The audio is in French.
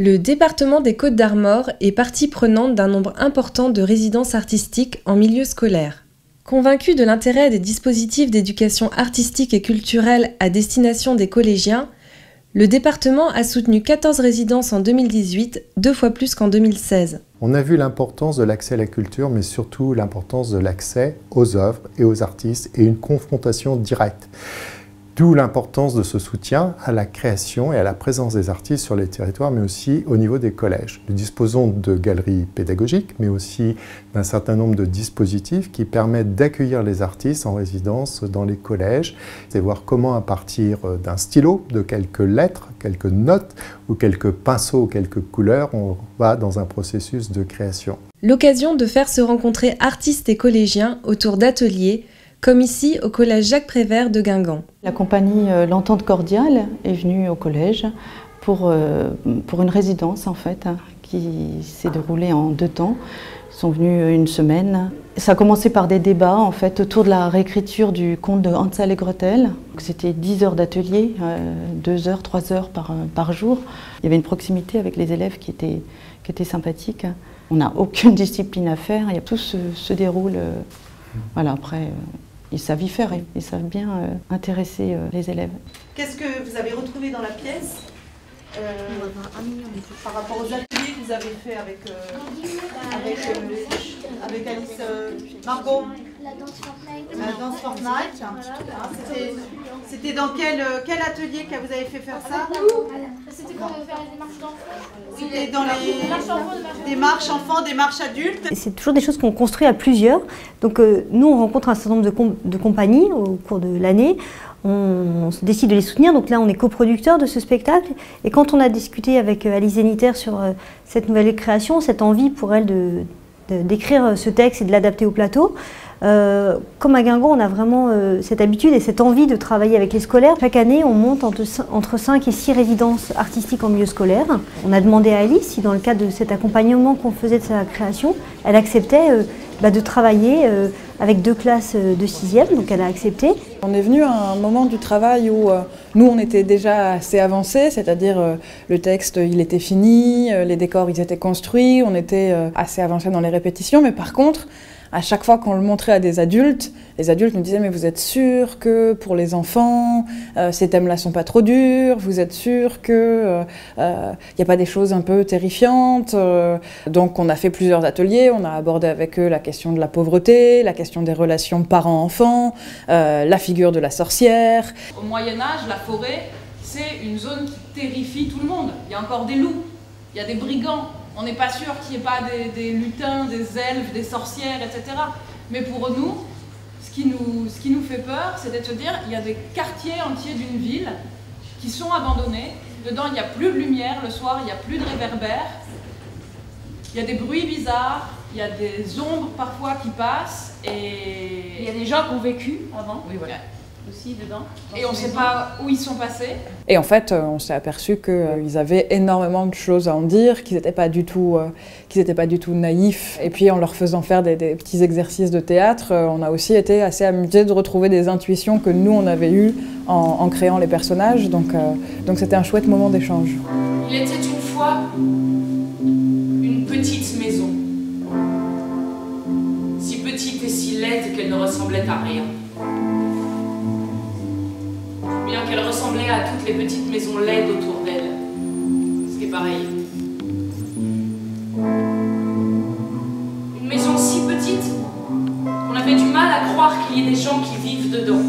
Le département des Côtes-d'Armor est partie prenante d'un nombre important de résidences artistiques en milieu scolaire. Convaincu de l'intérêt des dispositifs d'éducation artistique et culturelle à destination des collégiens, le département a soutenu 14 résidences en 2018, 2 fois plus qu'en 2016. On a vu l'importance de l'accès à la culture, mais surtout l'importance de l'accès aux œuvres et aux artistes et une confrontation directe. D'où l'importance de ce soutien à la création et à la présence des artistes sur les territoires, mais aussi au niveau des collèges. Nous disposons de galeries pédagogiques, mais aussi d'un certain nombre de dispositifs qui permettent d'accueillir les artistes en résidence dans les collèges et voir comment, à partir d'un stylo, de quelques lettres, quelques notes ou quelques pinceaux, quelques couleurs, on va dans un processus de création. L'occasion de faire se rencontrer artistes et collégiens autour d'ateliers, comme ici au collège Jacques Prévert de Guingamp. La compagnie L'Entente Cordiale est venue au collège pour une résidence en fait, qui s'est déroulée en 2 temps. Ils sont venus une semaine. Ça a commencé par des débats en fait, autour de la réécriture du conte de Hansel et Gretel. C'était 10 heures d'atelier, 2 heures, 3 heures par jour. Il y avait une proximité avec les élèves qui était sympathique. On n'a aucune discipline à faire, tout se déroule. Voilà, après, ils savent y faire, ils savent bien intéresser les élèves. Qu'est-ce que vous avez retrouvé dans la pièce par rapport aux ateliers que vous avez fait avec Alice Margot? La danse Fortnite. C'était dans quel atelier que vous avez fait faire ça? C'était quand on fait des marches d'enfants. C'était dans des marches enfants, des marches adultes. C'est toujours des choses qu'on construit à plusieurs. Donc nous, on rencontre un certain nombre de compagnies au cours de l'année. On décide de les soutenir. Donc là, on est coproducteur de ce spectacle. Et quand on a discuté avec Alice Zéniter sur cette nouvelle création, cette envie pour elle d'écrire ce texte et de l'adapter au plateau, comme à Guingamp, on a vraiment cette habitude et cette envie de travailler avec les scolaires. Chaque année, on monte entre 5 et 6 résidences artistiques en milieu scolaire. On a demandé à Alice si, dans le cadre de cet accompagnement qu'on faisait de sa création, elle acceptait de travailler avec 2 classes de 6e, donc elle a accepté. On est venu à un moment du travail où nous, on était déjà assez avancés, c'est-à-dire le texte, il était fini, les décors, ils étaient construits, on était assez avancés dans les répétitions, mais par contre, à chaque fois qu'on le montrait à des adultes, les adultes nous disaient « mais vous êtes sûr que pour les enfants, ces thèmes-là sont pas trop durs? Vous êtes sûr que y a pas des choses un peu terrifiantes ?» Donc on a fait plusieurs ateliers, on a abordé avec eux la question de la pauvreté, la question des relations parents-enfants, la figure de la sorcière. Au Moyen-Âge, la forêt, c'est une zone qui terrifie tout le monde. Il y a encore des loups, il y a des brigands. On n'est pas sûr qu'il n'y ait pas des lutins, des elfes, des sorcières, etc. Mais pour nous, ce qui nous fait peur, c'est de se dire qu'il y a des quartiers entiers d'une ville qui sont abandonnés. Dedans, il n'y a plus de lumière le soir, il n'y a plus de réverbère. Il y a des bruits bizarres, il y a des ombres parfois qui passent. Et il y a des gens qui ont vécu avant. Oui, voilà. Aussi dedans. Et on ne sait pas où ils sont passés. Et en fait, on s'est aperçu qu'ils avaient énormément de choses à en dire, qu'ils n'étaient pas du tout naïfs. Et puis en leur faisant faire des petits exercices de théâtre, on a aussi été assez amusés de retrouver des intuitions que nous, on avait eues en créant les personnages. Donc c'était un chouette moment d'échange. Il était une fois une petite maison. Si petite et si laide qu'elle ne ressemblait à rien. Bien qu'elle ressemblait à toutes les petites maisons laides autour d'elle, ce qui est pareil. Une maison si petite qu'on avait du mal à croire qu'il y ait des gens qui vivent dedans.